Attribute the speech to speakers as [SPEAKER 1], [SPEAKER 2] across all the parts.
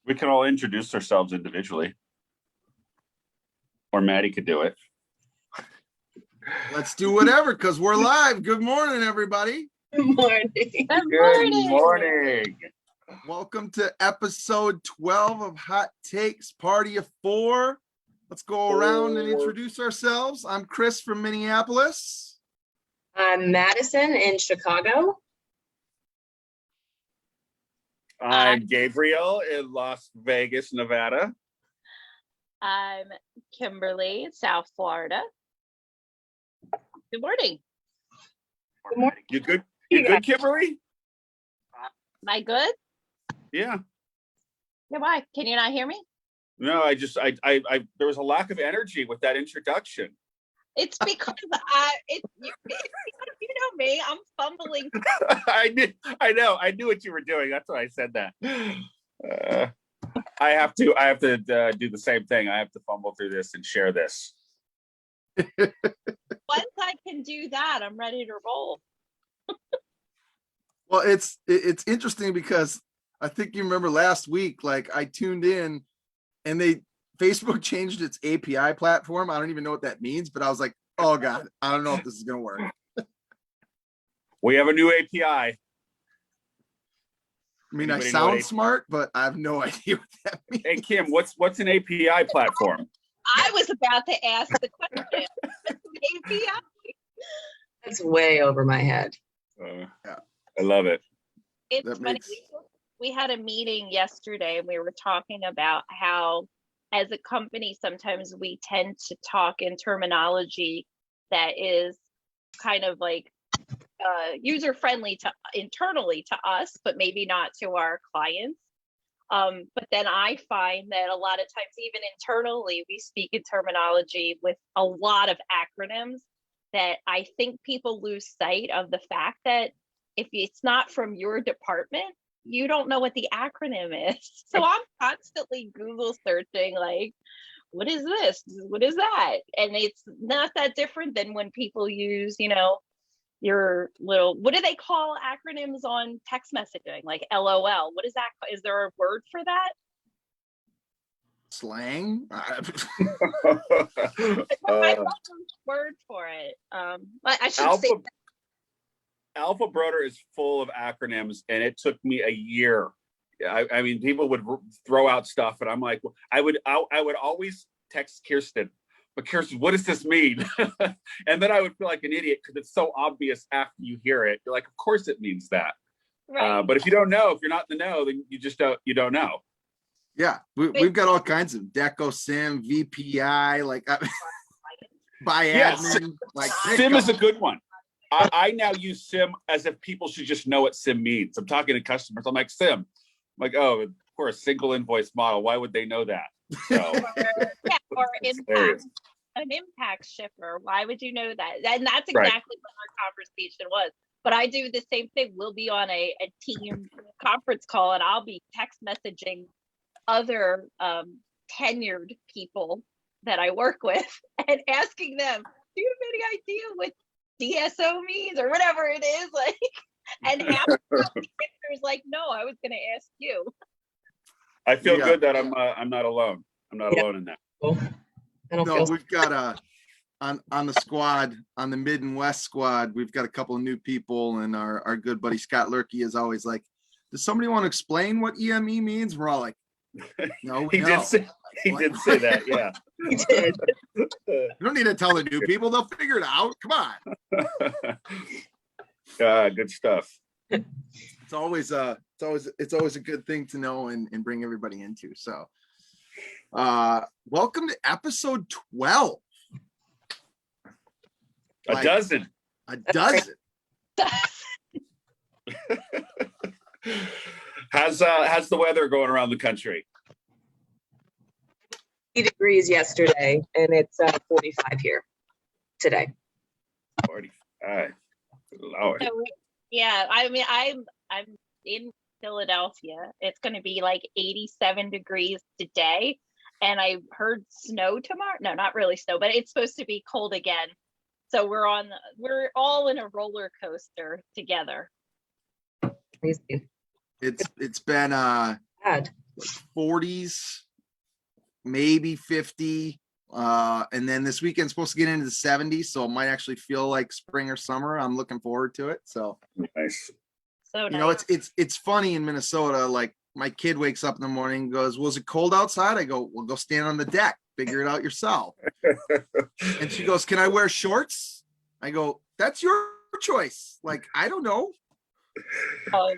[SPEAKER 1] We can all introduce ourselves individually. Or Maddie could do it.
[SPEAKER 2] Let's do whatever, because we're live. Good morning, everybody.
[SPEAKER 3] Good morning.
[SPEAKER 1] Good morning.
[SPEAKER 2] Welcome to episode 12 of Hot Takes, Party of Four. Let's go around and introduce ourselves. I'm Chris from Minneapolis.
[SPEAKER 3] I'm Madison in Chicago.
[SPEAKER 1] I'm Gabriel in Las Vegas, Nevada.
[SPEAKER 4] I'm Kimberly, South Florida. Good morning.
[SPEAKER 3] Good morning.
[SPEAKER 1] You good? You good, Kimberly?
[SPEAKER 4] Am I good?
[SPEAKER 1] Yeah.
[SPEAKER 4] Yeah, why? Can you not hear me?
[SPEAKER 1] No, I there was a lack of energy with that introduction.
[SPEAKER 4] It's because you know me, I'm fumbling.
[SPEAKER 1] I knew what you were doing. That's why I said that. I have to do the same thing. I have to fumble through this and share this.
[SPEAKER 4] Once I can do that, I'm ready to roll.
[SPEAKER 2] Well, it's interesting because I think you remember last week, like I tuned in and Facebook changed its API platform. I don't even know what that means, but I was like, oh God, I don't know if this is going to work.
[SPEAKER 1] We have a new API.
[SPEAKER 2] I mean,
[SPEAKER 1] Anybody
[SPEAKER 2] I
[SPEAKER 1] know what
[SPEAKER 2] sound smart, but I have no idea what that means.
[SPEAKER 1] Hey, Kim, what's an API platform?
[SPEAKER 4] I was about to ask the question. API.
[SPEAKER 3] It's way over my head.
[SPEAKER 2] Yeah.
[SPEAKER 1] I love it.
[SPEAKER 4] It's
[SPEAKER 2] That
[SPEAKER 4] funny.
[SPEAKER 2] makes-
[SPEAKER 4] We had a meeting yesterday and we were talking about how as a company, sometimes we tend to talk in terminology that is kind of like user friendly to internally to us, but maybe not to our clients. But then I find that a lot of times, even internally, we speak in terminology with a lot of acronyms that I think people lose sight of the fact that if it's not from your department, you don't know what the acronym is. So I'm constantly Google searching, like, what is this? What is that? And it's not that different than when people use, your little, what do they call acronyms on text messaging? Like LOL. What is that? Is there a word for that?
[SPEAKER 2] Slang?
[SPEAKER 4] I love the word for it. I should say
[SPEAKER 1] Alpha Broder is full of acronyms, and it took me a year. I mean, people would throw out stuff, and I'm like, I would always text Kirsten, but Kirsten, what does this mean? And then I would feel like an idiot because it's so obvious after you hear it. You're like, of course it means that.
[SPEAKER 4] right.
[SPEAKER 1] But if you don't know, if you're not in the know, then you don't know.
[SPEAKER 2] Yeah, we've got all kinds of Deco Sim, VPI, like by
[SPEAKER 1] Yes.
[SPEAKER 2] admin. Like
[SPEAKER 1] Sim is a good one. I now use Sim as if people should just know what Sim means. I'm talking to customers. I'm like, Sim. I'm like, oh, of course, single invoice model. Why would they know that? So,
[SPEAKER 4] Or
[SPEAKER 1] It's
[SPEAKER 4] impact,
[SPEAKER 1] hilarious.
[SPEAKER 4] an impact shipper. Why would you know that? And that's
[SPEAKER 1] Right.
[SPEAKER 4] exactly what our conversation was. But I do the same thing. We'll be on a team conference call and I'll be text messaging other tenured people that I work with and asking them, do you have any idea what DSO means or whatever it is? Like, and half the answers like, no, I was going to ask you.
[SPEAKER 1] I feel
[SPEAKER 2] Yeah.
[SPEAKER 1] good that I'm not alone. I'm not
[SPEAKER 3] Yeah.
[SPEAKER 1] alone in that.
[SPEAKER 3] I don't
[SPEAKER 2] No,
[SPEAKER 3] feel
[SPEAKER 2] we've got on the squad, on the Mid and West squad, we've got a couple of new people, and our good buddy Scott Lurkey is always like, does somebody want to explain what EME means? We're all like, no, we
[SPEAKER 1] He
[SPEAKER 2] know.
[SPEAKER 1] did say that. Yeah.
[SPEAKER 3] he did.
[SPEAKER 2] You don't need to tell the new people; they'll figure it out. Come on.
[SPEAKER 1] Good stuff.
[SPEAKER 2] It's always a good thing to know and bring everybody into. So, welcome to episode 12.
[SPEAKER 1] A
[SPEAKER 2] Like,
[SPEAKER 1] dozen.
[SPEAKER 2] A dozen.
[SPEAKER 1] How's the weather going around the country?
[SPEAKER 3] 50 degrees yesterday, and it's 45 here today.
[SPEAKER 1] 45. Lord.
[SPEAKER 4] So, yeah, I mean, I'm in Philadelphia. It's going to be like 87 degrees today, and I heard snow tomorrow. No, not really snow, but it's supposed to be cold again. So we're all in a roller coaster together.
[SPEAKER 3] Crazy.
[SPEAKER 2] It's been
[SPEAKER 3] Bad.
[SPEAKER 2] 40s, maybe 50. And then this weekend's supposed to get into the 70s, so it might actually feel like spring or summer. I'm looking forward to it. So
[SPEAKER 1] Nice.
[SPEAKER 4] So
[SPEAKER 2] you know, it's funny in Minnesota. Like my kid wakes up in the morning and goes, "Was it cold outside?" I go, "Well, go stand on the deck, figure it out yourself." And she goes, "Can I wear shorts?" I go, "That's your choice. Like, I don't know."
[SPEAKER 4] Oh,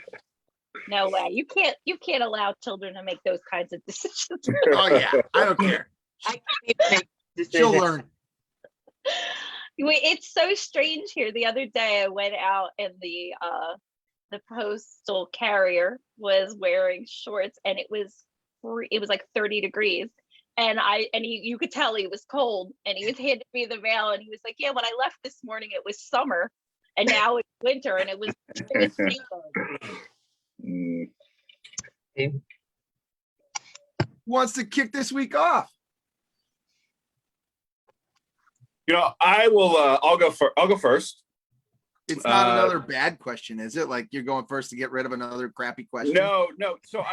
[SPEAKER 4] no way. You can't allow children to make those kinds of decisions.
[SPEAKER 2] Oh yeah, I don't care.
[SPEAKER 3] I can't even make
[SPEAKER 2] She'll
[SPEAKER 3] decisions.
[SPEAKER 2] learn.
[SPEAKER 4] Wait, it's so strange here. The other day I went out and the postal carrier was wearing shorts and it was like 30 degrees. And you could tell he was cold and he was handing me the mail and he was like, "Yeah, when I left this morning it was summer and now it's winter," and it was
[SPEAKER 1] Mm.
[SPEAKER 2] Who wants to kick this week off?
[SPEAKER 1] You know, I will. I'll go first.
[SPEAKER 2] It's not another bad question, is it? Like you're going first to get rid of another crappy question?
[SPEAKER 1] No. So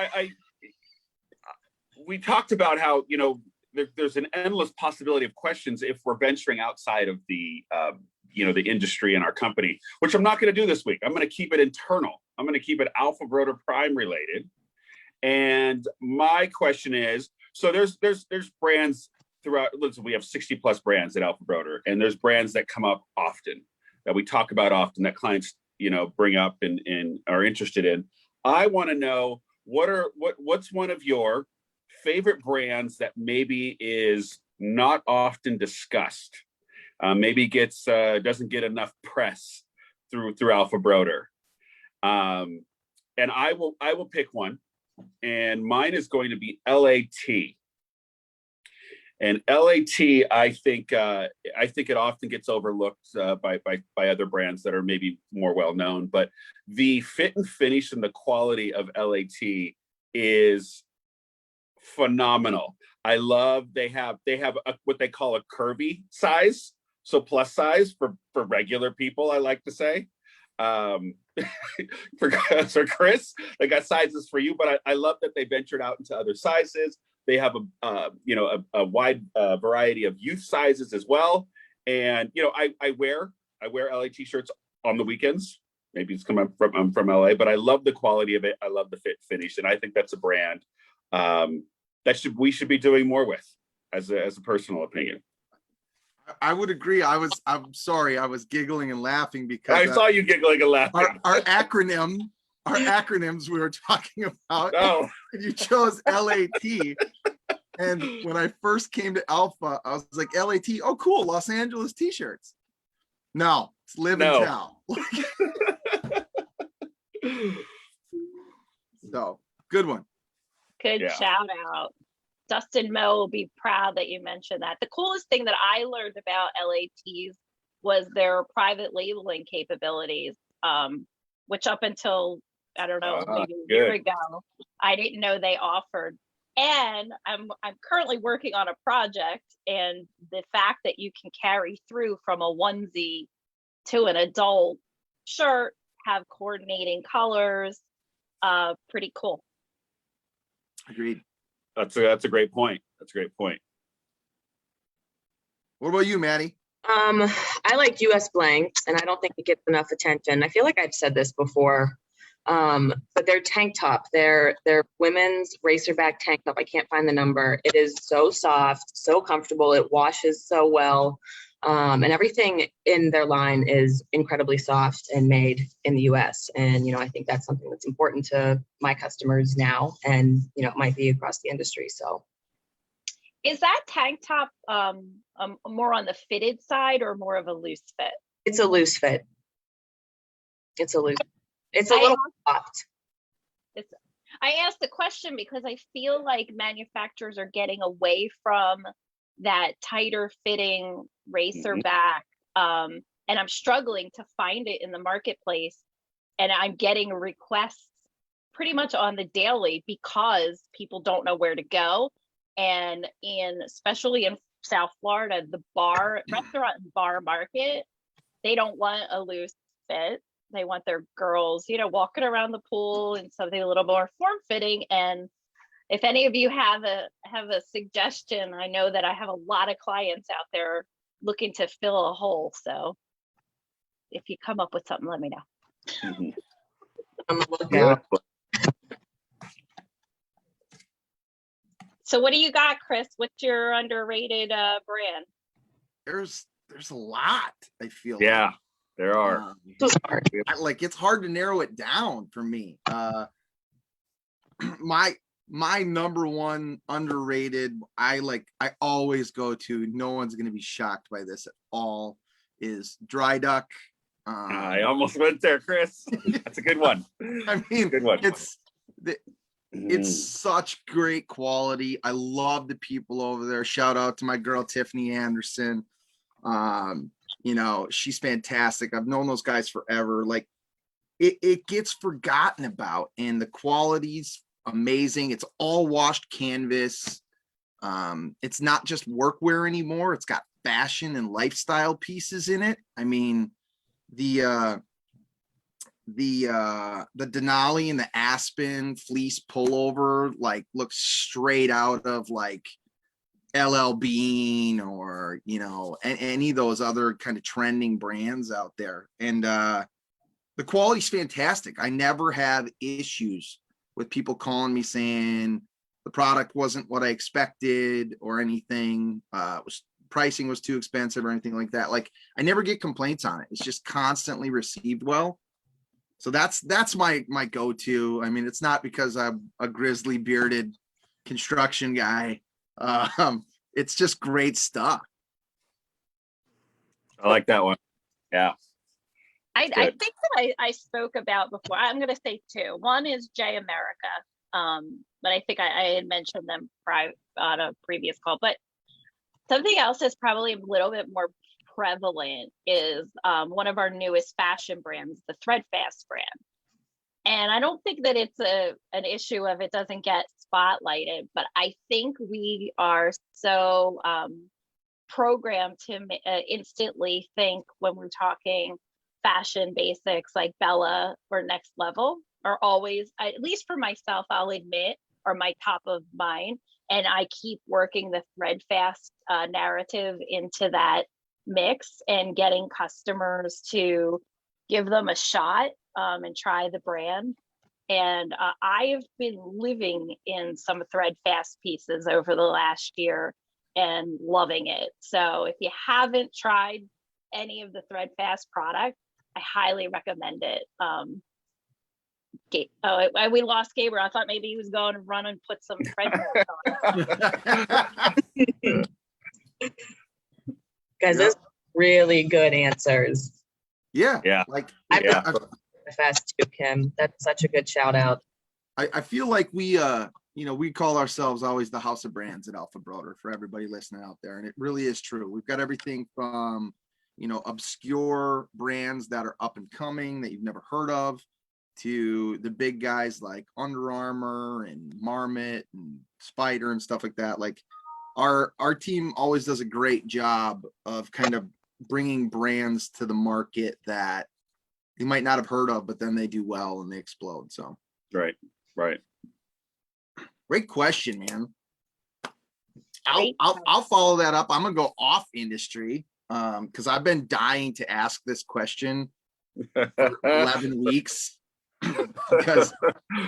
[SPEAKER 1] we talked about how, you know, there's an endless possibility of questions if we're venturing outside of the the industry and our company, which I'm not going to do this week. I'm going to keep it internal. I'm going to keep it Alpha Broder Prime related. And my question is, so there's brands throughout. Listen, we have 60 plus brands at Alpha Broder, and there's brands that come up often, that we talk about often, that clients, you know, bring up and are interested in. I want to know what's one of your favorite brands that maybe is not often discussed, maybe doesn't get enough press through Alpha Broder, and I will pick one, and mine is going to be LAT. And LAT, I think it often gets overlooked by other brands that are maybe more well known. But the fit and finish and the quality of LAT is phenomenal. I love they have what they call a curvy size, so plus size for regular people, I like to say. For Chris, they got sizes for you, but I love that they ventured out into other sizes. They have a wide variety of youth sizes as well. And you know, I wear LA t-shirts on the weekends. Maybe it's coming from LA, but I love the quality of it. I love the fit finish, and I think that's a brand that we should be doing more with, as a personal opinion.
[SPEAKER 2] I would agree. I'm sorry, I was giggling and laughing because
[SPEAKER 1] I saw you giggling and laughing.
[SPEAKER 2] Our acronyms we were talking about.
[SPEAKER 1] Oh.
[SPEAKER 2] You chose LAT. And when I first came to Alpha, I was like, LAT, oh cool, Los Angeles t-shirts. No, it's live and tell. So good one.
[SPEAKER 4] Good shout out. Dustin Moe will be proud that you mentioned that. The coolest thing that I learned about LATs was their private labeling capabilities, which up until, I don't know, maybe a year ago, I didn't know they offered. And I'm currently working on a project, and the fact that you can carry through from a onesie to an adult shirt, have coordinating colors, pretty cool.
[SPEAKER 2] Agreed.
[SPEAKER 1] That's a great point.
[SPEAKER 2] What about you, Maddie?
[SPEAKER 3] I like US Blank, and I don't think it gets enough attention. I feel like I've said this before, but their tank top, their women's racerback tank top, I can't find the number. It is so soft, so comfortable. It washes so well. And everything in their line is incredibly soft and made in the US. And, you know, I think that's something that's important to my customers now, and, you know, it might be across the industry. So
[SPEAKER 4] is that tank top more on the fitted side or more of a loose fit?
[SPEAKER 3] it's a loose fit. It's a little soft.
[SPEAKER 4] I asked the question because I feel like manufacturers are getting away from that tighter fitting racer back, and I'm struggling to find it in the marketplace, and I'm getting requests pretty much on the daily because people don't know where to go. And especially in South Florida, the restaurant and bar market, they don't want a loose fit. They want their girls, you know, walking around the pool in something a little more form fitting. And if any of you have a suggestion, I know that I have a lot of clients out there looking to fill a hole. So if you come up with something, let me know.
[SPEAKER 1] Mhm.
[SPEAKER 3] On the lookout.
[SPEAKER 4] So what do you got, Chris? What's your underrated brand?
[SPEAKER 2] There's a lot, I feel.
[SPEAKER 1] Yeah, there are.
[SPEAKER 3] This was hard.
[SPEAKER 2] Like it's hard to narrow it down for me. My number one underrated, I always go to, no one's gonna be shocked by this at all, is Dry Duck.
[SPEAKER 1] I almost went there, Chris. That's a good one.
[SPEAKER 2] I mean,
[SPEAKER 1] Good one.
[SPEAKER 2] it's such great quality. I love the people over there. Shout out to my girl Tiffany Anderson. You know, she's fantastic. I've known those guys forever. Like it gets forgotten about, and the quality's amazing. It's all washed canvas. It's not just workwear anymore. It's got fashion and lifestyle pieces in it. I mean, the Denali and the Aspen fleece pullover like looks straight out of like LL Bean or, you know, any of those other kind of trending brands out there. And the quality's fantastic. I never have issues with people calling me saying the product wasn't what I expected or anything. Pricing was too expensive or anything like that. Like I never get complaints on it. It's just constantly received well. So that's my go-to. I mean, it's not because I'm a grizzly bearded construction guy. It's just great stuff.
[SPEAKER 1] I like that one. Yeah.
[SPEAKER 4] I think that I spoke about before. I'm going to say two. One is J America, but I think I had mentioned them on a previous call. But something else that's probably a little bit more prevalent is one of our newest fashion brands, the Threadfast brand. And I don't think that it's an issue of it doesn't get spotlighted, but I think we are so programmed to instantly think when we're talking fashion basics like Bella or Next Level are always, at least for myself, I'll admit, are my top of mind. And I keep working the Threadfast narrative into that mix and getting customers to give them a shot and try the brand. And I have been living in some Threadfast pieces over the last year and loving it. So if you haven't tried any of the Threadfast product, I highly recommend it. We lost Gabriel. I thought maybe he was going to run and put some Threadfast on.
[SPEAKER 3] Guys, those are really good answers.
[SPEAKER 2] Yeah.
[SPEAKER 1] Yeah.
[SPEAKER 2] Like
[SPEAKER 3] I've
[SPEAKER 1] Yeah.
[SPEAKER 3] got fast too, Kim. That's such a good shout out.
[SPEAKER 2] I feel like we we call ourselves always the house of brands at Alpha Broder for everybody listening out there. And it really is true. We've got everything from, obscure brands that are up and coming that you've never heard of to the big guys like Under Armour and Marmot and Spider and stuff like that. Like our team always does a great job of kind of bringing brands to the market that you might not have heard of, but then they do well and they explode. So
[SPEAKER 1] Right.
[SPEAKER 2] great question, man. I'll follow that up. I'm gonna go off industry because I've been dying to ask this question for 11 weeks because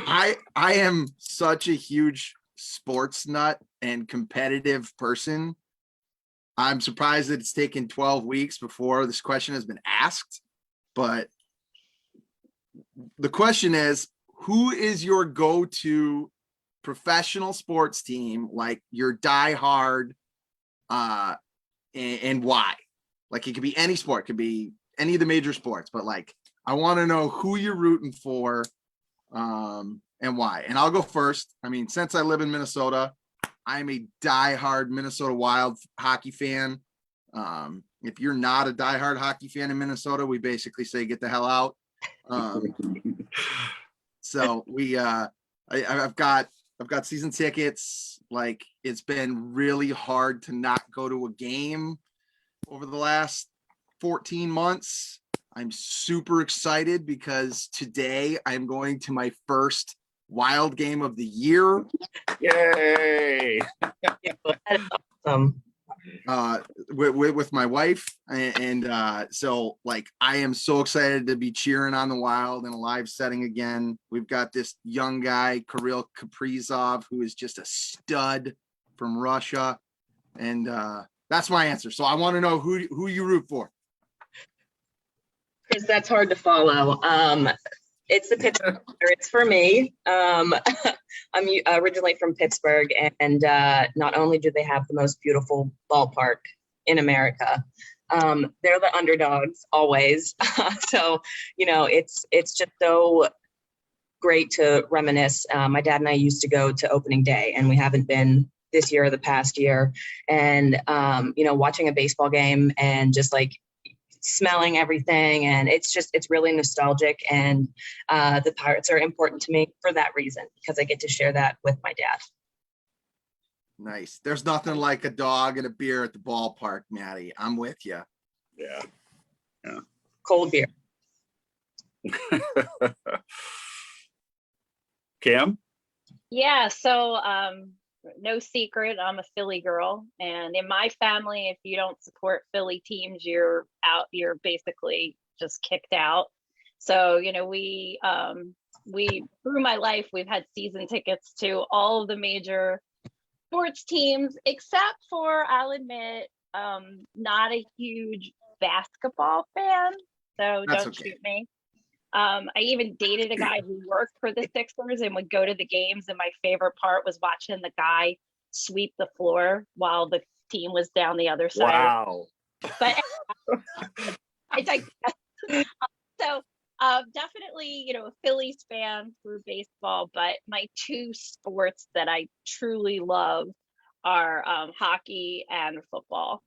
[SPEAKER 2] I am such a huge sports nut and competitive person. I'm surprised that it's taken 12 weeks before this question has been asked, but the question is, who is your go-to professional sports team, like your diehard, and why? Like it could be any sport, it could be any of the major sports, but like I want to know who you're rooting for, and why. And I'll go first. I mean, since I live in Minnesota, I'm a diehard Minnesota Wild hockey fan. If you're not a diehard hockey fan in Minnesota, we basically say get the hell out. So I've got season tickets. Like it's been really hard to not go to a game over the last 14 months. I'm super excited because today I'm going to my first Wild Game of the Year.
[SPEAKER 1] Yay!
[SPEAKER 3] Yeah, well, that is awesome.
[SPEAKER 2] With my wife, and so like I am so excited to be cheering on the Wild in a live setting again. We've got this young guy, Kirill Kaprizov, who is just a stud from Russia, and that's my answer. So I want to know who you root for.
[SPEAKER 3] Because that's hard to follow. It's the Pittsburgh Pirates for me. I'm originally from Pittsburgh, and not only do they have the most beautiful ballpark in America, they're the underdogs always. So, it's just so great to reminisce. My dad and I used to go to opening day, and we haven't been this year or the past year. And, watching a baseball game and just like smelling everything, and it's really nostalgic, and the Pirates are important to me for that reason, because I get to share that with my dad.
[SPEAKER 2] Nice. There's nothing like a dog and a beer at the ballpark, Maddie. I'm with you.
[SPEAKER 1] Yeah.
[SPEAKER 3] Cold beer.
[SPEAKER 1] Cam?
[SPEAKER 4] Yeah, so no secret, I'm a Philly girl, and in my family, if you don't support Philly teams, you're out. You're basically just kicked out. So we through my life, we've had season tickets to all of the major sports teams, except for, I'll admit, not a huge basketball fan. So
[SPEAKER 2] That's
[SPEAKER 4] don't
[SPEAKER 2] okay.
[SPEAKER 4] shoot me. I even dated a guy who worked for the Sixers and would go to the games, and my favorite part was watching the guy sweep the floor while the team was down the other side.
[SPEAKER 1] Wow.
[SPEAKER 4] But I digress. So definitely, a Phillies fan through baseball, but my two sports that I truly love are hockey and football.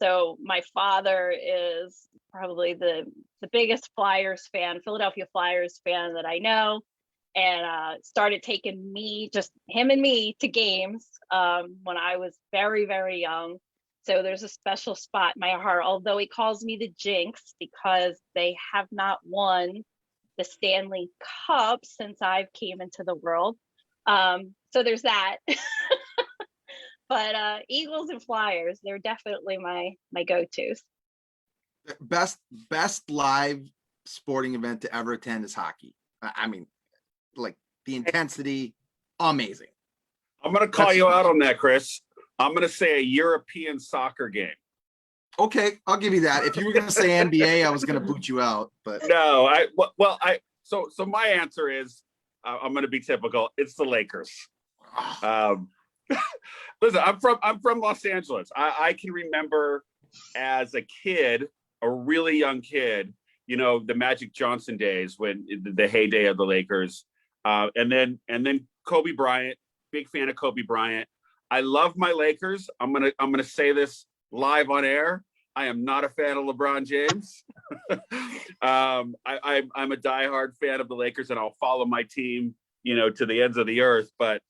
[SPEAKER 4] So my father is probably the biggest Flyers fan, Philadelphia Flyers fan that I know, and started taking me, just him and me, to games when I was very, very young. So there's a special spot in my heart, although he calls me the Jinx because they have not won the Stanley Cup since I've came into the world. So there's that. But Eagles and Flyers, they're definitely my go-tos.
[SPEAKER 2] Best live sporting event to ever attend is hockey. I mean, like the intensity, amazing.
[SPEAKER 1] I'm going to call you out on that, Chris. I'm going to say a European soccer game.
[SPEAKER 2] Okay, I'll give you that. If you were going to say NBA, I was going to boot you out. But
[SPEAKER 1] No, so my answer is, I'm going to be typical. It's the Lakers. Listen, I'm from Los Angeles. I can remember as a kid, a really young kid, the Magic Johnson days, when the heyday of the Lakers, and then Kobe Bryant. Big fan of Kobe Bryant. I love my Lakers. I'm gonna say this live on air. I am not a fan of LeBron James. I'm a diehard fan of the Lakers, and I'll follow my team, to the ends of the earth. But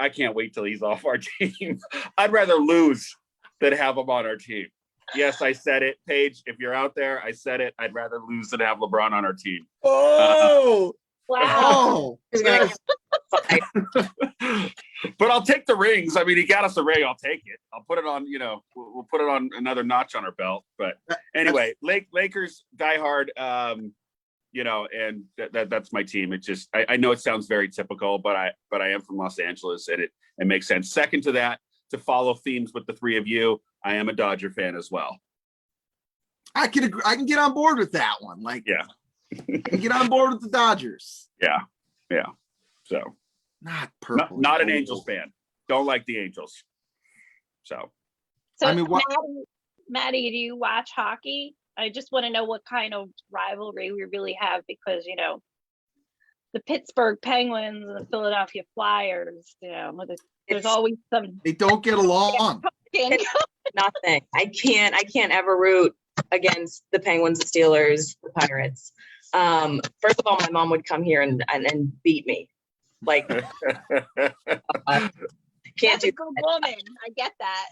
[SPEAKER 1] I can't wait till he's off our team. I'd rather lose than have him on our team. Yes, I said it, Paige. If you're out there, I said it. I'd rather lose than have LeBron on our team.
[SPEAKER 2] oh,
[SPEAKER 4] Wow.
[SPEAKER 2] yes.
[SPEAKER 1] But I'll take the rings. I mean, he got us a ring. I'll take it. I'll put it on. We'll put it on another notch on our belt. But anyway, Lakers diehard. And that's my team. It just, I know it sounds very typical, but I am from Los Angeles, and it makes sense. Second to that, to follow themes with the three of you, I am a Dodger fan as well.
[SPEAKER 2] I can get on board with that one. Like,
[SPEAKER 1] Yeah.
[SPEAKER 2] I can get on board with the Dodgers.
[SPEAKER 1] Yeah. So
[SPEAKER 2] Not purple.
[SPEAKER 1] not an Angels fan. Don't like the Angels. So
[SPEAKER 2] I mean,
[SPEAKER 4] Maddie, do you watch hockey? I just want to know what kind of rivalry we really have, because the Pittsburgh Penguins and the Philadelphia Flyers, there's always some.
[SPEAKER 2] They don't get along.
[SPEAKER 3] Nothing. I can't ever root against the Penguins, the Steelers, the Pirates. First of all, my mom would come here and beat me. Like, can't
[SPEAKER 4] That's
[SPEAKER 3] do
[SPEAKER 4] a good woman. I get that.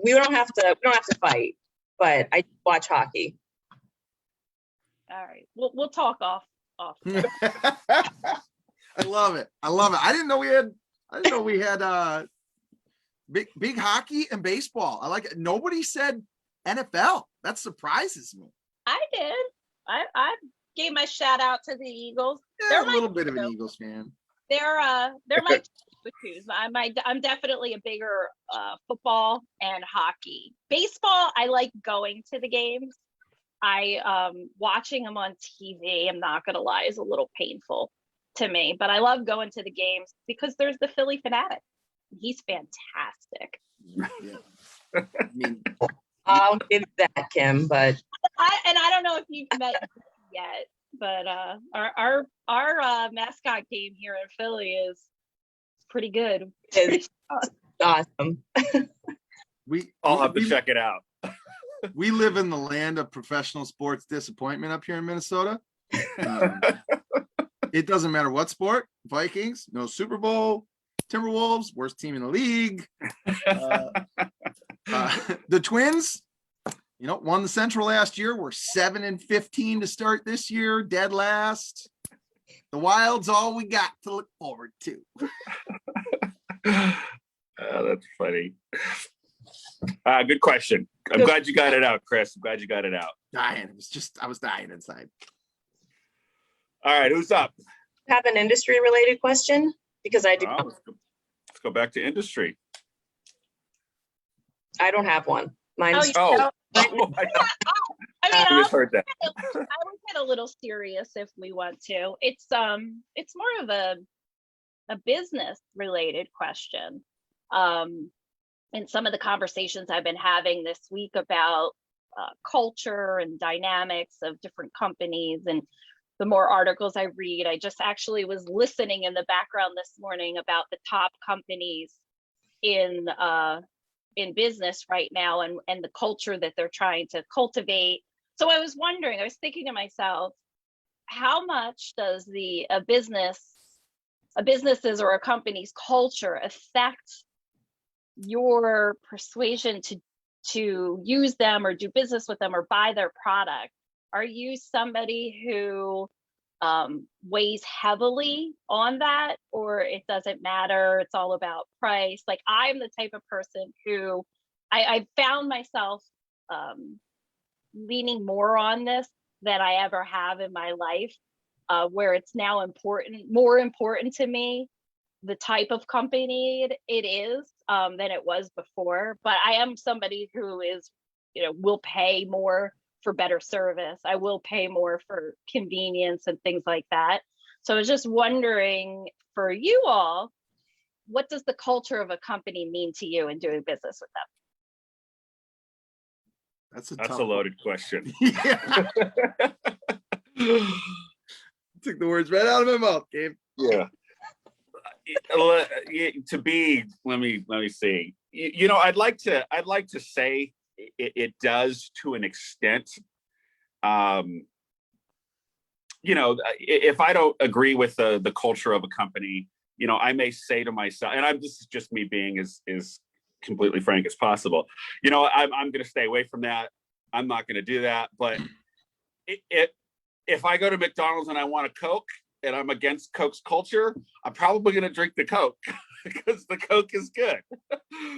[SPEAKER 3] we don't have to fight, but I watch hockey.
[SPEAKER 4] All right, we'll talk off off.
[SPEAKER 2] I love it. I love it. I didn't know we had big hockey and baseball. I like it. Nobody said NFL. That surprises me.
[SPEAKER 4] I did. I gave my shout out to the Eagles.
[SPEAKER 2] Yeah,
[SPEAKER 4] They're
[SPEAKER 2] a
[SPEAKER 4] my
[SPEAKER 2] little bit of an
[SPEAKER 4] two.
[SPEAKER 2] Eagles fan.
[SPEAKER 4] They're my twos. I'm definitely a bigger football and hockey. Baseball, I like going to the games. I watching them on TV, I'm not gonna lie, is a little painful to me, but I love going to the games because there's the Philly fanatic. He's fantastic.
[SPEAKER 2] Yeah. I mean,
[SPEAKER 3] I'll give that, Kim, but
[SPEAKER 4] I don't know if you've met yet, but our mascot game here in Philly is pretty good.
[SPEAKER 3] it's awesome.
[SPEAKER 1] I'll have to check it out.
[SPEAKER 2] We live in the land of professional sports disappointment up here in Minnesota. It doesn't matter what sport. Vikings, no Super Bowl. Timberwolves, worst team in the league. The Twins, won the Central last year. We're 7-15 to start this year, dead last. The Wild's all we got to look forward to.
[SPEAKER 1] That's funny. Good question. I'm glad you got it out, Chris. I'm glad you got it out.
[SPEAKER 2] Dying. I was dying inside.
[SPEAKER 1] All right, who's up?
[SPEAKER 3] Have an industry related question because I do.
[SPEAKER 1] Let's go back to industry.
[SPEAKER 3] I don't have one. Mine's
[SPEAKER 1] Oh,
[SPEAKER 4] I
[SPEAKER 1] I
[SPEAKER 4] mean,
[SPEAKER 1] misheard that.
[SPEAKER 4] I would get a little serious if we want to. It's more of a business related question. In some of the conversations I've been having this week about culture and dynamics of different companies, and the more articles I read, I just actually was listening in the background this morning about the top companies in business right now and the culture that they're trying to cultivate. So I was thinking to myself, how much does a business's or a company's culture affect your persuasion to use them or do business with them or buy their product? Are you somebody who weighs heavily on that, or it doesn't matter, it's all about price? Like, I'm the type of person who I found myself leaning more on this than I ever have in my life, where it's now more important to me the type of company it is than it was before. But I am somebody who is, will pay more for better service. I will pay more for convenience and things like that. So I was just wondering, for you all, what does the culture of a company mean to you in doing business with them?
[SPEAKER 1] That's a loaded question.
[SPEAKER 2] Yeah. Took the words right out of my mouth, Gabe.
[SPEAKER 1] Yeah. Let me see. I'd like to say it does to an extent. If I don't agree with the culture of a company, I may say to myself, and this is just me being as completely frank as possible. I'm going to stay away from that. I'm not going to do that. But if I go to McDonald's and I want a Coke and I'm against Coke's culture, I'm probably going to drink the Coke because the Coke is good.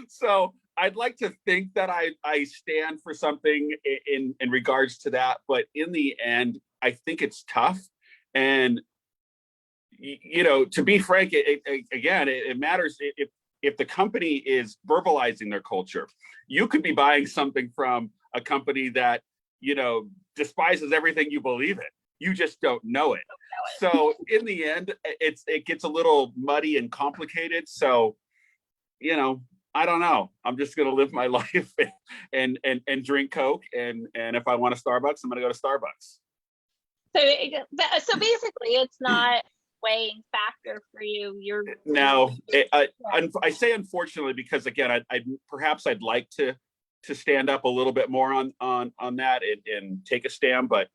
[SPEAKER 1] So I'd like to think that I stand for something in regards to that. But in the end, I think it's tough. And, to be frank, it matters if the company is verbalizing their culture. You could be buying something from a company that, despises everything you believe in. You just don't know it. So in the end, it gets a little muddy and complicated. So, I don't know. I'm just going to live my life and drink Coke. And if I want a Starbucks, I'm going to go to Starbucks.
[SPEAKER 4] So basically, it's not weighing factor for you.
[SPEAKER 1] No, I say unfortunately because again, I'd like to stand up a little bit more on that and take a stand, but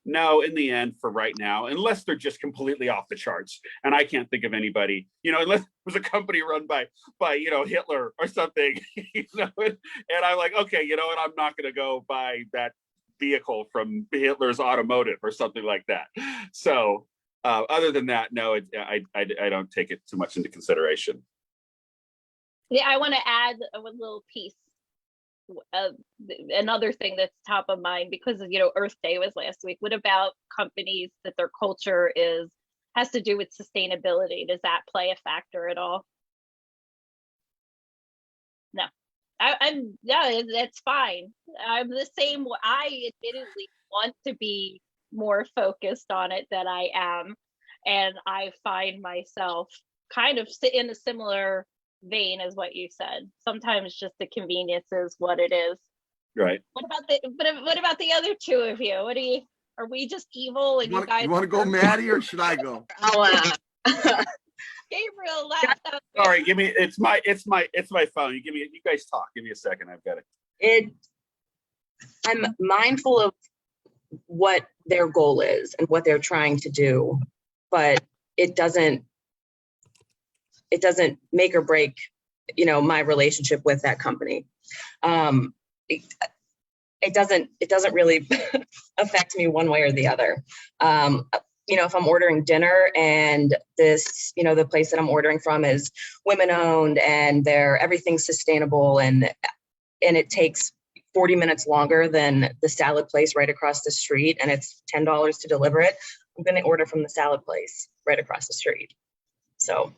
[SPEAKER 1] no, in the end, for right now, unless they're just completely off the charts, and I can't think of anybody, unless it was a company run by Hitler or something, and I'm like, okay, I'm not going to go buy that vehicle from Hitler's automotive or something like that. So other than that, no, I don't take it too much into consideration.
[SPEAKER 4] Yeah, I want to add a little piece. Another thing that's top of mind, because Earth Day was last week. What about companies that their culture has to do with sustainability? Does that play a factor at all? No. That's fine. I'm the same. I admittedly want to be more focused on it than I am, and I find myself kind of in a similar vein as what you said. Sometimes just the convenience is what it is.
[SPEAKER 1] Right.
[SPEAKER 4] What about the other two of you? Are we just evil and you guys?
[SPEAKER 2] You want to go, Maddie, or should I go?
[SPEAKER 4] Gabriel laughed out.
[SPEAKER 1] Sorry, it's my phone. You guys talk. Give me a second. I've got it.
[SPEAKER 3] I'm mindful of what their goal is and what they're trying to do, but it doesn't make or break, my relationship with that company. It doesn't really affect me one way or the other. If I'm ordering dinner and this, the place that I'm ordering from is women owned and everything's sustainable and it takes 40 minutes longer than the salad place right across the street and it's $10 to deliver it, I'm going to order from the salad place right across the street. So.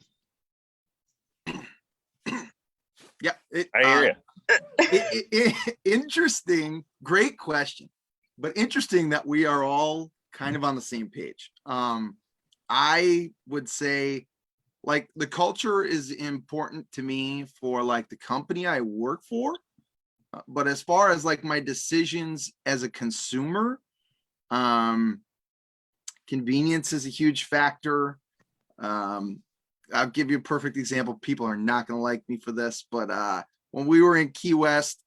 [SPEAKER 2] Yeah.
[SPEAKER 1] I hear you.
[SPEAKER 2] Interesting. Great question, but interesting that we are all kind of on the same page. I would say like the culture is important to me for like the company I work for. But as far as like my decisions as a consumer, convenience is a huge factor. I'll give you a perfect example. People are not going to like me for this, but when we were in Key West,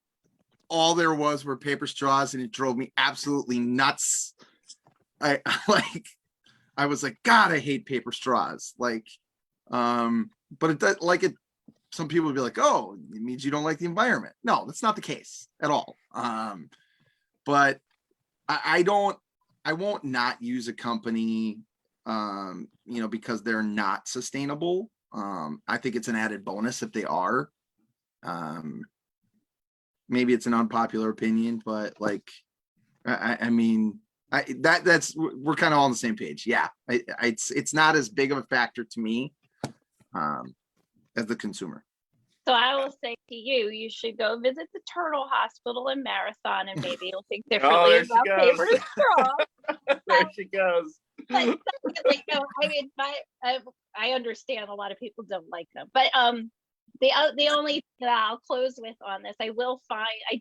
[SPEAKER 2] all there were paper straws, and it drove me absolutely nuts. I was like, God, I hate paper straws. But it does, some people would be like, oh, it means you don't like the environment. No, that's not the case at all. But I won't not use a company, because they're not sustainable. I think it's an added bonus if they are. Maybe it's an unpopular opinion, but we're kind of all on the same page. Yeah, it's not as big of a factor to me as the consumer.
[SPEAKER 4] So I will say to you, you should go visit the Turtle Hospital in Marathon, and maybe you'll think differently about paper straws.
[SPEAKER 1] There she goes.
[SPEAKER 4] But I understand a lot of people don't like them, but the only thing that I'll close with on this, I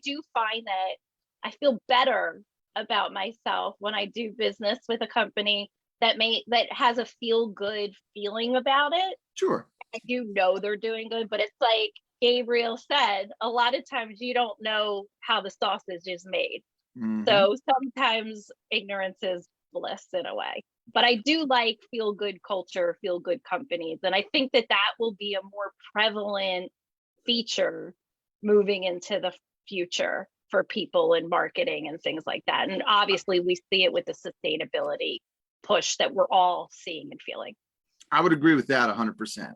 [SPEAKER 4] do find that I feel better about myself when I do business with a company that has a feel good feeling about it.
[SPEAKER 2] Sure.
[SPEAKER 4] I do know they're doing good, but it's like Gabriel said, a lot of times you don't know how the sausage is made. Mm-hmm. So sometimes ignorance is bliss in a way. But I do like feel good culture, feel good companies. And I think that will be a more prevalent feature moving into the future for people in marketing and things like that. And obviously we see it with the sustainability push that we're all seeing and feeling.
[SPEAKER 2] I would agree with that 100%.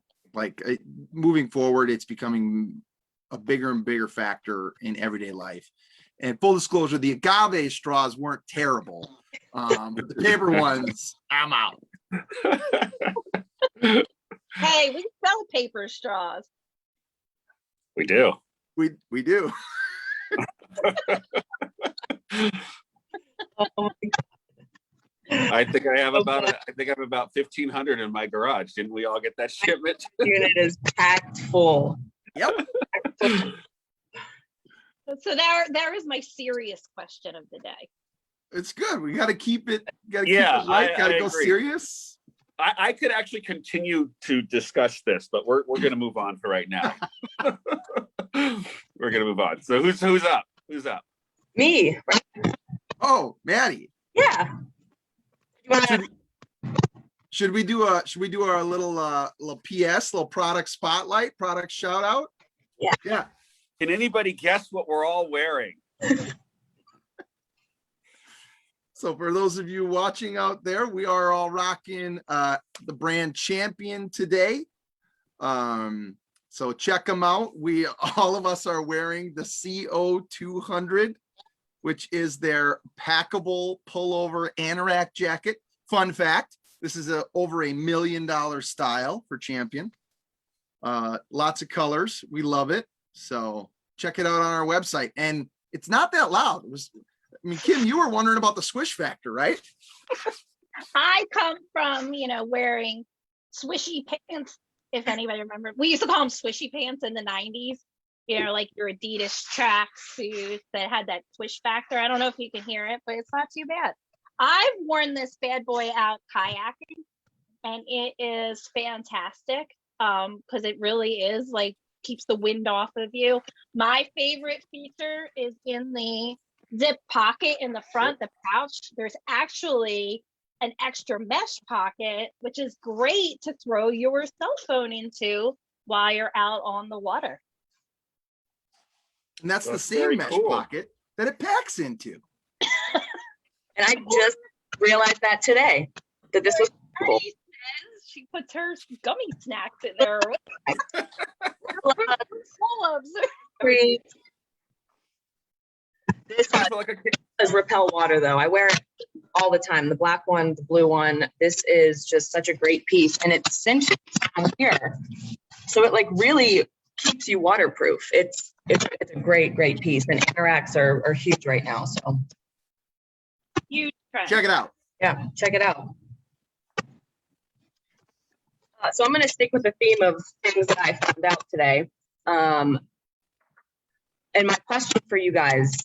[SPEAKER 2] Moving forward, it's becoming a bigger and bigger factor in everyday life. And full disclosure, the agave straws weren't terrible. But the paper ones, I'm out.
[SPEAKER 4] Hey, we sell paper straws.
[SPEAKER 1] We do.
[SPEAKER 2] We do.
[SPEAKER 1] I think I have about 1,500 in my garage. Didn't we all get that shipment?
[SPEAKER 3] Unit is packed full.
[SPEAKER 2] Yep.
[SPEAKER 4] So there is my serious question of the day.
[SPEAKER 2] It's good. We got to keep it. Got to keep
[SPEAKER 1] Yeah,
[SPEAKER 2] it light. Got to go
[SPEAKER 1] agree.
[SPEAKER 2] serious.
[SPEAKER 1] I could actually continue to discuss this, but we're going to move on for right now. We're going to move on. So who's up? Who's up?
[SPEAKER 3] Me.
[SPEAKER 2] Oh, Maddie.
[SPEAKER 3] Yeah.
[SPEAKER 2] Should we do our little PS, little product spotlight, product shout out?
[SPEAKER 3] Yeah.
[SPEAKER 2] Yeah.
[SPEAKER 1] Can anybody guess what we're all wearing?
[SPEAKER 2] So for those of you watching out there, we are all rocking the brand Champion today. So check them out. All of us are wearing the CO200, which is their packable pullover anorak jacket. Fun fact, this is over $1 million style for Champion. Lots of colors. We love it. So check it out on our website. And it's not that loud. Kim, you were wondering about the swish factor, right?
[SPEAKER 4] I come from, wearing swishy pants. If anybody remembers, we used to call them swishy pants in the 90s. Like your Adidas track suits that had that swish factor. I don't know if you can hear it, but it's not too bad. I've worn this bad boy out kayaking, and it is fantastic because it really is like keeps the wind off of you. My favorite feature is in the zip pocket in the front, the pouch. There's actually an extra mesh pocket, which is great to throw your cell phone into while you're out on the water.
[SPEAKER 2] And that's the same mesh pocket that it packs into.
[SPEAKER 3] And I just realized that today, that this was cool.
[SPEAKER 4] She puts her gummy snacks in there. Full of
[SPEAKER 3] This does repel water, though. I wear it all the time. The black one, the blue one. This is just such a great piece, and it cinches down here, so it like really keeps you waterproof. It's a great piece, and anoraks are huge right now. So
[SPEAKER 4] huge trend.
[SPEAKER 2] Check it out.
[SPEAKER 3] Yeah, check it out. So I'm going to stick with the theme of things that I found out today. And my question for you guys,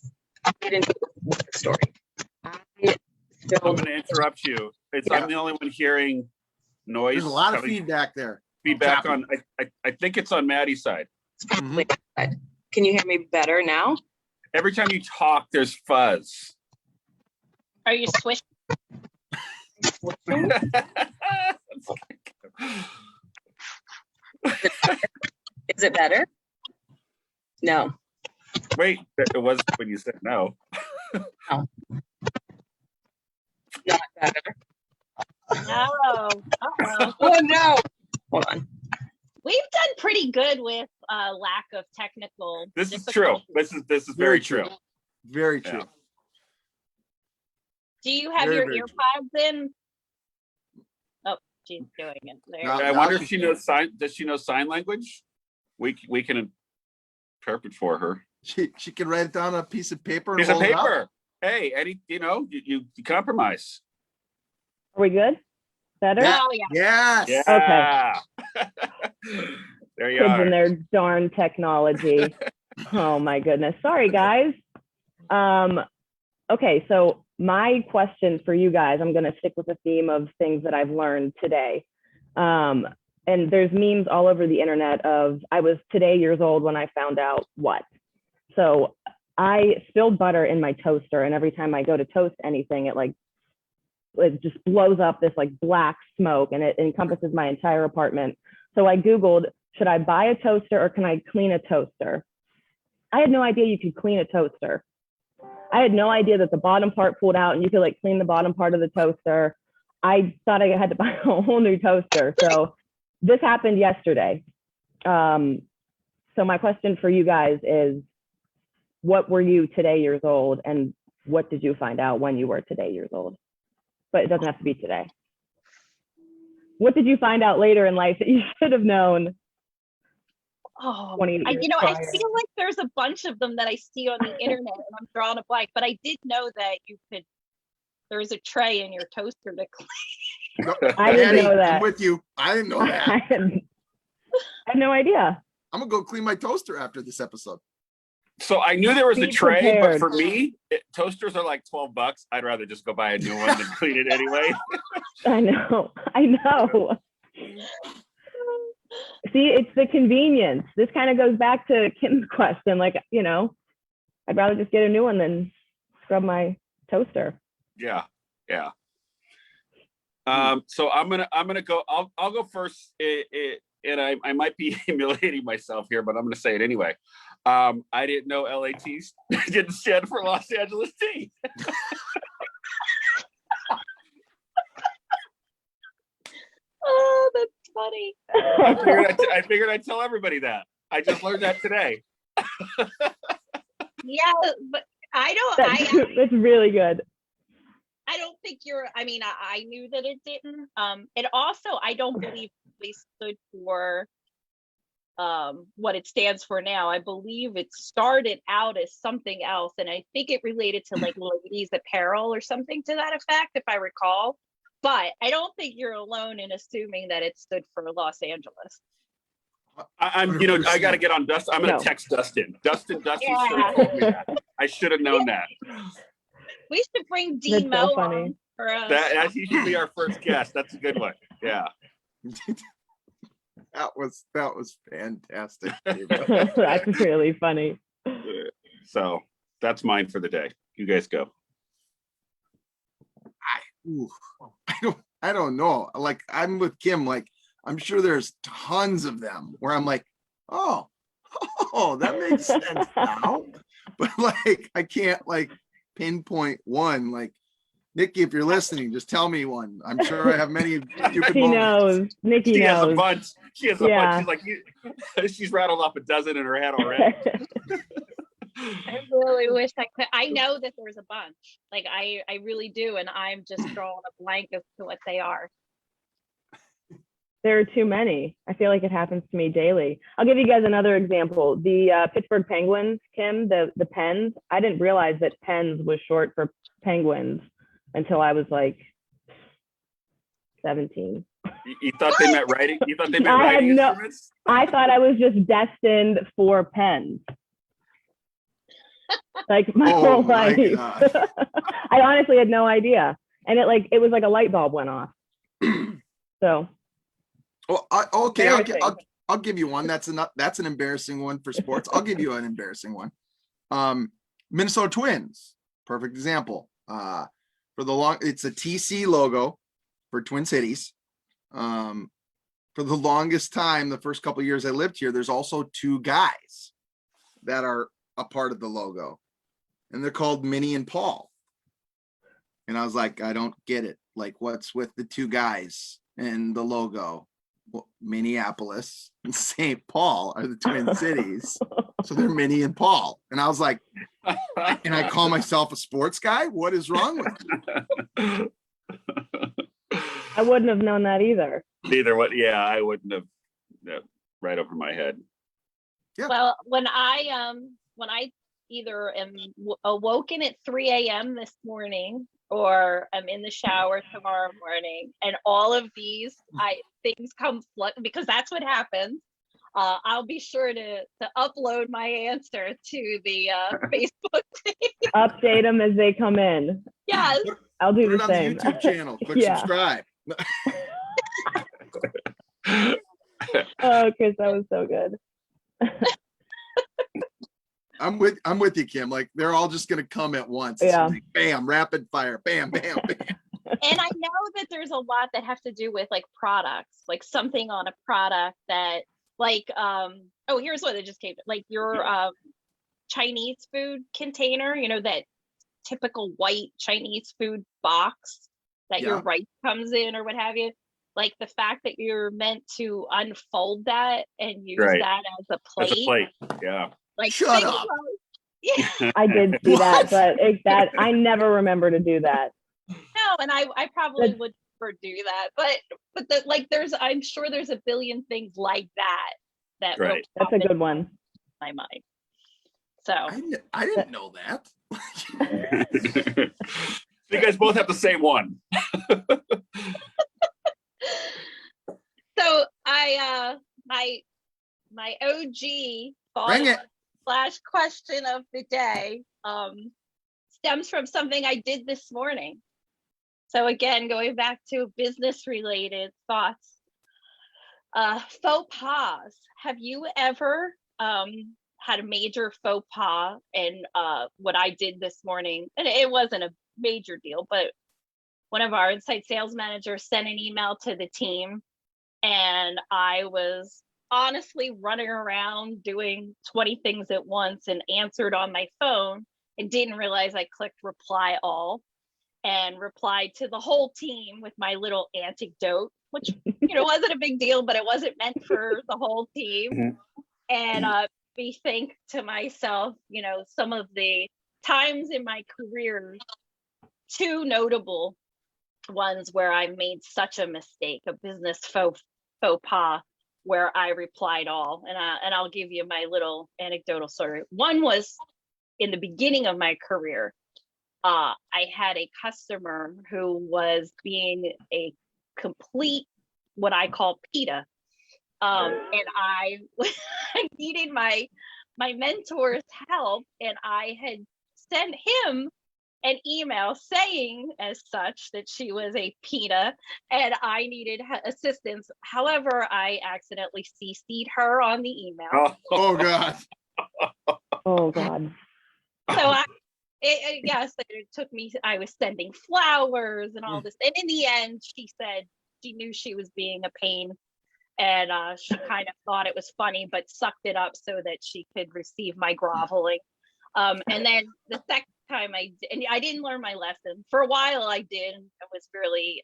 [SPEAKER 3] I'll get into the story.
[SPEAKER 1] I'm going to interrupt you. I'm the only one hearing noise.
[SPEAKER 2] There's a lot of feedback there.
[SPEAKER 1] Feedback on, I think it's on Maddie's side.
[SPEAKER 3] Can you hear me better now?
[SPEAKER 1] Every time you talk, there's fuzz.
[SPEAKER 4] Are you swishing?
[SPEAKER 3] Is it better? No.
[SPEAKER 1] Wait, it was when you said no.
[SPEAKER 3] No. Not better.
[SPEAKER 4] No. Uh-oh.
[SPEAKER 3] Oh no. Hold on.
[SPEAKER 4] We've done pretty good with lack of technical.
[SPEAKER 1] This is true. This is very true.
[SPEAKER 2] Very true.
[SPEAKER 1] Yeah.
[SPEAKER 4] Do you have your earpods in? Oh, she's doing it there.
[SPEAKER 2] No.
[SPEAKER 1] I wonder if she knows sign. Does she know sign language? We can interpret for her.
[SPEAKER 2] She can write it down on a piece of paper. And
[SPEAKER 1] Piece of
[SPEAKER 2] hold it up.
[SPEAKER 1] paper. Hey, you compromise.
[SPEAKER 5] Are we good? Better?
[SPEAKER 2] Yeah.
[SPEAKER 4] Oh yeah.
[SPEAKER 2] Yes.
[SPEAKER 1] Yeah. There you
[SPEAKER 5] Kids
[SPEAKER 1] are.
[SPEAKER 5] and their darn technology. Oh my goodness. Sorry, guys. Okay, so my question for you guys, I'm going to stick with the theme of things that I've learned today. And there's memes all over the internet of I was today years old when I found out what. So I spilled butter in my toaster, and every time I go to toast anything, it just blows up this like black smoke, and it encompasses my entire apartment. So I Googled, should I buy a toaster or can I clean a toaster? I had no idea you could clean a toaster. I had no idea that the bottom part pulled out and you could like clean the bottom part of the toaster. I thought I had to buy a whole new toaster. So this happened yesterday. So my question for you guys is, what were you today years old, and what did you find out when you were today years old? But it doesn't have to be today. What did you find out later in life that you should have known?
[SPEAKER 4] Oh,
[SPEAKER 5] 28
[SPEAKER 4] I
[SPEAKER 5] years
[SPEAKER 4] feel
[SPEAKER 5] prior?
[SPEAKER 4] like there's a bunch of them that I see on the internet, and I'm drawing a blank. But I did know that there's a tray in your toaster to clean.
[SPEAKER 2] No,
[SPEAKER 5] I didn't know that.
[SPEAKER 2] I'm with you. I didn't know that.
[SPEAKER 5] I had no idea.
[SPEAKER 2] I'm gonna go clean my toaster after this episode.
[SPEAKER 1] So I knew there was a
[SPEAKER 5] Be
[SPEAKER 1] tray,
[SPEAKER 5] prepared.
[SPEAKER 1] but for me, toasters are like $12. I'd rather just go buy a new one than clean it anyway.
[SPEAKER 5] I know. See, it's the convenience. This kind of goes back to Kim's question. Like, I'd rather just get a new one than scrub my toaster.
[SPEAKER 1] Yeah. So I'm gonna go. I'll go first. And I might be humiliating myself here, but I'm gonna say it anyway. I didn't know LAT didn't stand for Los Angeles Tea.
[SPEAKER 4] Oh, that's funny.
[SPEAKER 1] I figured I'd tell everybody that. I just learned that today.
[SPEAKER 4] Yeah, but I don't.
[SPEAKER 5] That's really good.
[SPEAKER 4] I don't think you're. I mean, I knew that it didn't. And also, I don't believe they stood for what it stands for now. I believe it started out as something else, and I think it related to like ladies apparel or something to that effect, if I recall. But I don't think you're alone in assuming that it stood for Los Angeles.
[SPEAKER 1] I'm, you know, I got to get on Dustin. I'm going to text Dustin. Dustin
[SPEAKER 4] Yeah.
[SPEAKER 1] should have told me that. I should have known that.
[SPEAKER 4] We should bring
[SPEAKER 5] That's
[SPEAKER 4] Dean
[SPEAKER 5] so
[SPEAKER 4] Mo
[SPEAKER 5] funny.
[SPEAKER 4] on for us.
[SPEAKER 1] That he should be our first guest. That's a good one. Yeah.
[SPEAKER 2] That was fantastic.
[SPEAKER 5] That's really funny.
[SPEAKER 1] So that's mine for the day. You guys go.
[SPEAKER 2] I don't know. Like, I'm with Kim. Like, I'm sure there's tons of them where I'm like, oh, that makes sense now. But like, I can't like pinpoint one. Like, Nikki, if you're listening, just tell me one. I'm sure I have many stupid
[SPEAKER 5] He
[SPEAKER 2] moments.
[SPEAKER 5] knows. Nikki
[SPEAKER 1] She has a
[SPEAKER 5] knows.
[SPEAKER 1] bunch. She has a
[SPEAKER 5] Yeah.
[SPEAKER 1] bunch. She's like, she's rattled off a dozen in her head already.
[SPEAKER 4] I really wish I could. I know that there's a bunch. Like I really do, and I'm just drawing a blank as to what they are.
[SPEAKER 5] There are too many. I feel like it happens to me daily. I'll give you guys another example. The Pittsburgh Penguins, Kim, the Pens. I didn't realize that Pens was short for Penguins until I was like 17.
[SPEAKER 1] You thought they meant writing? You thought they meant
[SPEAKER 5] I had
[SPEAKER 1] writing
[SPEAKER 5] no-
[SPEAKER 1] instruments?
[SPEAKER 5] I thought I was just destined for pens. Like my
[SPEAKER 2] Oh
[SPEAKER 5] whole
[SPEAKER 2] my
[SPEAKER 5] life.
[SPEAKER 2] God.
[SPEAKER 5] I honestly had no idea. And it was like a light bulb went off. So
[SPEAKER 2] Well, okay,
[SPEAKER 5] Embarrassing.
[SPEAKER 2] I'll give you one. That's an embarrassing one for sports. I'll give you an embarrassing one. Minnesota Twins, perfect example. It's a TC logo for Twin Cities. For the longest time, the first couple of years I lived here, there's also two guys that are a part of the logo, and they're called Minnie and Paul. And I was like, I don't get it. Like, what's with the two guys and the logo? Well, Minneapolis and St. Paul are the Twin Cities, so they're Minnie and Paul. And I was like, and I call myself a sports guy? What is wrong with me?
[SPEAKER 5] I wouldn't have known that either.
[SPEAKER 1] Neither what? Yeah, I wouldn't have. Right over my head.
[SPEAKER 2] Yeah.
[SPEAKER 4] Well, when I either am awoken at 3 a.m. this morning, or I'm in the shower tomorrow morning, and all of these things come because that's what happens. I'll be sure to upload my answer to the Facebook page.
[SPEAKER 5] Update them as they come in.
[SPEAKER 4] Yes.
[SPEAKER 5] I'll do
[SPEAKER 2] Put it
[SPEAKER 5] the
[SPEAKER 2] on
[SPEAKER 5] same.
[SPEAKER 2] the YouTube channel. Click
[SPEAKER 5] Yeah.
[SPEAKER 2] subscribe.
[SPEAKER 5] Oh, Chris, that was so good.
[SPEAKER 2] I'm with you, Kim. Like, they're all just gonna come at once.
[SPEAKER 5] Yeah.
[SPEAKER 2] Like, bam, rapid fire, bam, bam, bam.
[SPEAKER 4] And I know that there's a lot that have to do with like products, like something on a product that like here's what it just came, like your Chinese food container, that typical white Chinese food box that your rice comes in or what have you. Like the fact that you're meant to unfold that and use that as a plate.
[SPEAKER 1] As a plate, yeah.
[SPEAKER 4] Like,
[SPEAKER 2] Shut up.
[SPEAKER 4] Yeah.
[SPEAKER 5] I did see that, but I never remember to do that.
[SPEAKER 4] No, and I probably would never do that, but I'm sure there's a billion things like that will
[SPEAKER 1] Right.
[SPEAKER 4] pop
[SPEAKER 5] That's a
[SPEAKER 4] into
[SPEAKER 5] good one.
[SPEAKER 4] my mind. So
[SPEAKER 2] I didn't know that.
[SPEAKER 1] You guys both have the same one.
[SPEAKER 4] So my OG
[SPEAKER 2] Bring it.
[SPEAKER 4] / question of the day stems from something I did this morning. So again, going back to business related thoughts, faux pas. Have you ever had a major faux pas? And what I did this morning, and it wasn't a major deal, but one of our inside sales managers sent an email to the team, and I was honestly running around doing 20 things at once and answered on my phone and didn't realize I clicked reply all and replied to the whole team with my little anecdote, which, wasn't a big deal, but it wasn't meant for the whole team.
[SPEAKER 1] Mhm.
[SPEAKER 4] And me think to myself, some of the times in my career, two notable ones where I made such a mistake, a business faux pas, where I replied all. And I'll give you my little anecdotal story. One was in the beginning of my career. I had a customer who was being a complete, what I call PETA. And I needed my mentor's help, and I had sent him an email saying as such that she was a PETA and I needed assistance. However, I accidentally CC'd her on the email.
[SPEAKER 2] Oh God.
[SPEAKER 5] Oh God.
[SPEAKER 4] So yes, it took me, I was sending flowers and all this. And in the end, she said she knew she was being a pain, and she kind of thought it was funny, but sucked it up so that she could receive my groveling. And then the second time I didn't learn my lesson. For a while I did, and I was really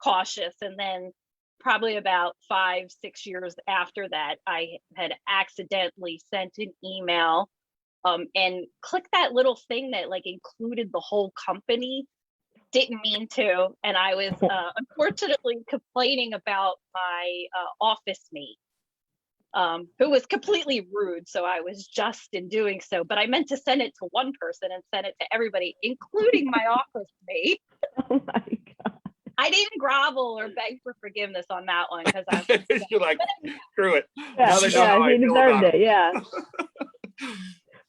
[SPEAKER 4] cautious. And then probably about 5-6 years after that, I had accidentally sent an email and clicked that little thing that like included the whole company. Didn't mean to. And I was unfortunately complaining about my office mate, who was completely rude. So I was just in doing so, but I meant to send it to one person and send it to everybody, including my office mate.
[SPEAKER 5] Oh my God.
[SPEAKER 4] I didn't grovel or beg for forgiveness on that one because I'm
[SPEAKER 1] You're like, screw it.
[SPEAKER 5] Yeah,
[SPEAKER 1] Now they know how I
[SPEAKER 5] he
[SPEAKER 1] feel
[SPEAKER 5] deserved
[SPEAKER 1] about
[SPEAKER 5] it. Yeah.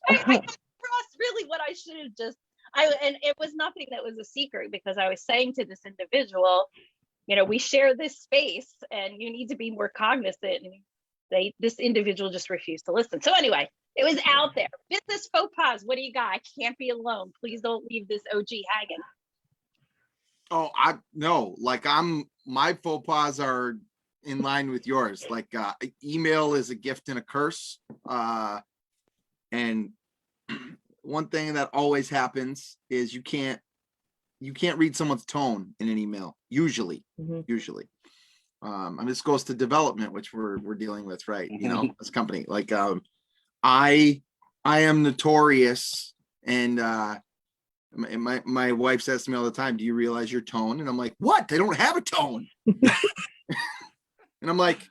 [SPEAKER 4] I got across really what I should have just and it was nothing that was a secret, because I was saying to this individual, we share this space and you need to be more cognizant. And this individual just refused to listen. So anyway, it was out there. Business faux pas. What do you got? I can't be alone. Please don't leave this OG hanging.
[SPEAKER 2] Oh, my faux pas are in line with yours. Like email is a gift and a curse. And one thing that always happens is you can't read someone's tone in an email. Usually. And this goes to development, which we're dealing with, right? As a company, like I am notorious, and my wife says to me all the time, "Do you realize your tone?" And I'm like, "What? I don't have a tone." And I'm like,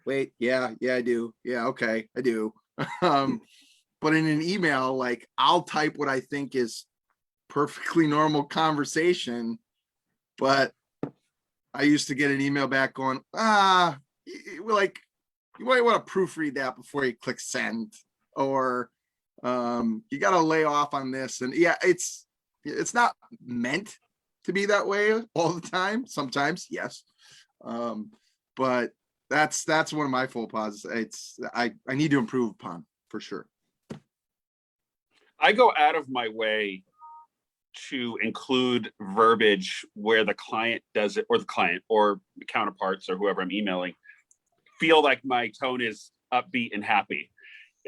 [SPEAKER 2] "Wait, yeah, I do. Yeah, okay, I do." But in an email, like I'll type what I think is perfectly normal conversation, but I used to get an email back going, like you might want to proofread that before you click send, or you got to lay off on this. And yeah, it's not meant to be that way all the time. Sometimes, yes. But that's one of my faux pas. I need to improve upon for sure.
[SPEAKER 1] I go out of my way to include verbiage where the client does it, or the client or counterparts or whoever I'm emailing feel like my tone is upbeat and happy.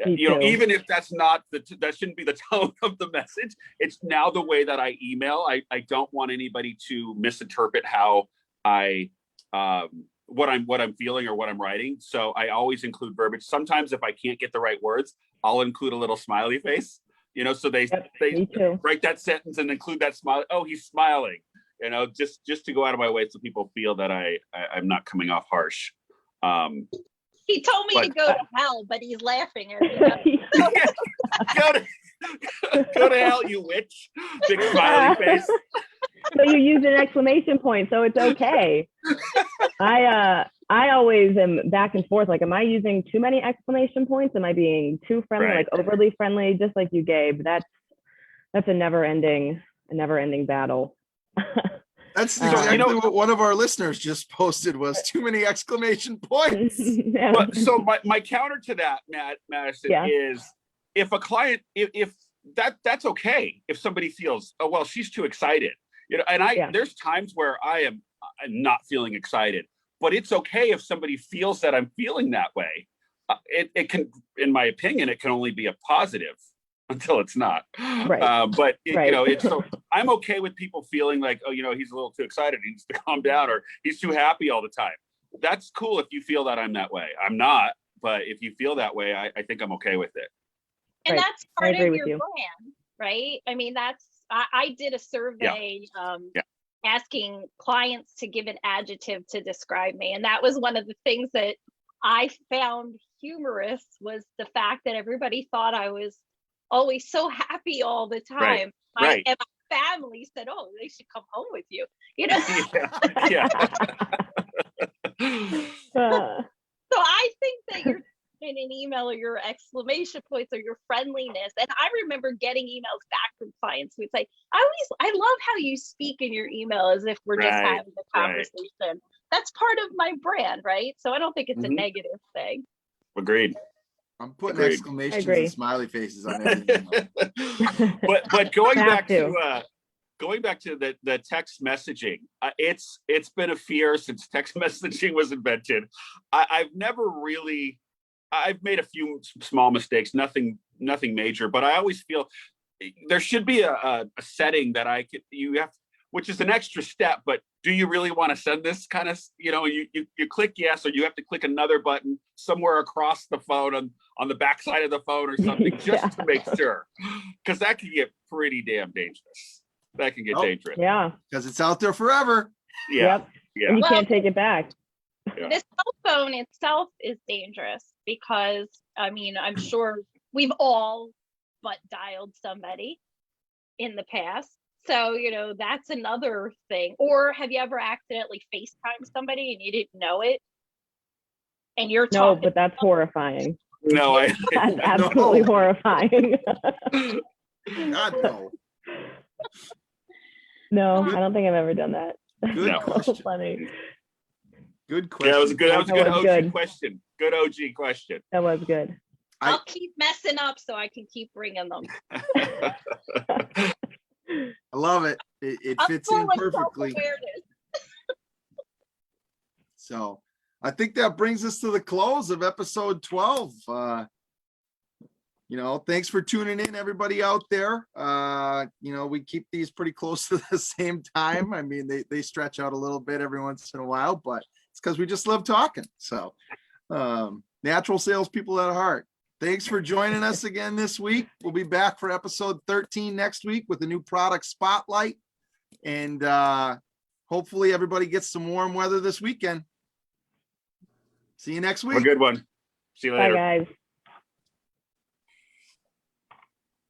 [SPEAKER 1] Even if that's not that shouldn't be the tone of the message. It's now the way that I email. I don't want anybody to misinterpret how what I'm feeling or what I'm writing. So I always include verbiage. Sometimes if I can't get the right words, I'll include a little smiley face. So they write that sentence and include that smile. Oh, he's smiling. Just to go out of my way so people feel that I'm not coming off harsh.
[SPEAKER 4] He told me to go to hell, but he's laughing at me.
[SPEAKER 1] Go to hell, you witch! Big smiley face.
[SPEAKER 5] So you use an exclamation point, so it's okay. I always am back and forth. Like, am I using too many exclamation points? Am I being too friendly,
[SPEAKER 1] Right.
[SPEAKER 5] like overly friendly? Just like you, Gabe. That's a never ending battle.
[SPEAKER 2] That's exactly what one of our listeners just posted, was too many exclamation points.
[SPEAKER 1] But so my counter to that, Madison, is if a client, if that's okay. If somebody feels, oh well, she's too excited, and there's times where I am not feeling excited, but it's okay if somebody feels that I'm feeling that way. It can, in my opinion, it can only be a positive. until it's not.
[SPEAKER 5] Right.
[SPEAKER 1] But
[SPEAKER 5] Right.
[SPEAKER 1] you know, it's so I'm okay with people feeling like, oh, you know, he's a little too excited. He needs to calm down, or he's too happy all the time. That's cool if you feel that I'm that way. I'm not, but if you feel that way, I think I'm okay with it.
[SPEAKER 4] And
[SPEAKER 5] Right.
[SPEAKER 4] that's
[SPEAKER 5] I
[SPEAKER 4] part
[SPEAKER 5] agree
[SPEAKER 4] of
[SPEAKER 5] with
[SPEAKER 4] your
[SPEAKER 5] you.
[SPEAKER 4] brand, right? I mean, I did a survey
[SPEAKER 1] Yeah.
[SPEAKER 4] asking clients to give an adjective to describe me. And that was one of the things that I found humorous, was the fact that everybody thought I was always so happy all the time.
[SPEAKER 1] Right.
[SPEAKER 4] And my family said, oh, they should come home with you. You know,
[SPEAKER 1] Yeah.
[SPEAKER 4] so I think that you're in an email, or your exclamation points, or your friendliness. And I remember getting emails back from clients who'd say, I love how you speak in your email as if we're just
[SPEAKER 1] Right,
[SPEAKER 4] having a conversation. That's part of my brand, right? So I don't think it's a
[SPEAKER 1] Mhm.
[SPEAKER 4] negative thing.
[SPEAKER 1] Agreed.
[SPEAKER 2] I'm putting
[SPEAKER 1] Agreed.
[SPEAKER 2] exclamations
[SPEAKER 5] Agree.
[SPEAKER 2] and smiley faces on everything.
[SPEAKER 1] but going
[SPEAKER 5] Have
[SPEAKER 1] back
[SPEAKER 5] to.
[SPEAKER 1] to the text messaging, it's been a fear since text messaging was invented. I've never really, I've made a few small mistakes, nothing major, but I always feel there should be a setting that you have, which is an extra step, but do you really want to send this kind of, you know, you click yes, or you have to click another button somewhere across the phone on the back side of the phone or something, just to make sure, because that can get pretty damn dangerous. That can get dangerous.
[SPEAKER 5] Yeah.
[SPEAKER 2] Because it's out there forever.
[SPEAKER 1] Yeah.
[SPEAKER 5] Yep.
[SPEAKER 1] Yeah.
[SPEAKER 5] And you
[SPEAKER 4] Well-
[SPEAKER 5] can't take it back.
[SPEAKER 1] Yeah.
[SPEAKER 4] The cell phone itself is dangerous because, I mean, I'm sure we've all but dialed somebody in the past. So, you know, that's another thing. Or have you ever accidentally FaceTimed somebody and you didn't know it? And you're
[SPEAKER 5] No,
[SPEAKER 4] talking.
[SPEAKER 5] but that's horrifying.
[SPEAKER 1] No,
[SPEAKER 5] That's absolutely
[SPEAKER 2] No.
[SPEAKER 5] horrifying.
[SPEAKER 2] God, no.
[SPEAKER 5] No, I don't think I've ever done that.
[SPEAKER 2] Good
[SPEAKER 1] No.
[SPEAKER 2] question.
[SPEAKER 5] Funny.
[SPEAKER 2] Good question.
[SPEAKER 1] that was a good
[SPEAKER 5] That was
[SPEAKER 1] OG
[SPEAKER 5] good.
[SPEAKER 1] question. Good OG question.
[SPEAKER 5] That was good.
[SPEAKER 4] I'll keep messing up so I can keep bringing them.
[SPEAKER 2] I love it. It
[SPEAKER 4] I'm
[SPEAKER 2] fits
[SPEAKER 4] full
[SPEAKER 2] in
[SPEAKER 4] of
[SPEAKER 2] perfectly.
[SPEAKER 4] self-awareness.
[SPEAKER 2] So I think that brings us to the close of episode 12. You know, thanks for tuning in, everybody out there. You know, we keep these pretty close to the same time. I mean, they stretch out a little bit every once in a while, but it's because we just love talking. So natural salespeople at heart. Thanks for joining us again this week. We'll be back for episode 13 next week with a new product spotlight. And hopefully everybody gets some warm weather this weekend. See you next
[SPEAKER 1] Have a
[SPEAKER 2] week.
[SPEAKER 1] good one. See you
[SPEAKER 5] Bye,
[SPEAKER 1] later.
[SPEAKER 5] guys.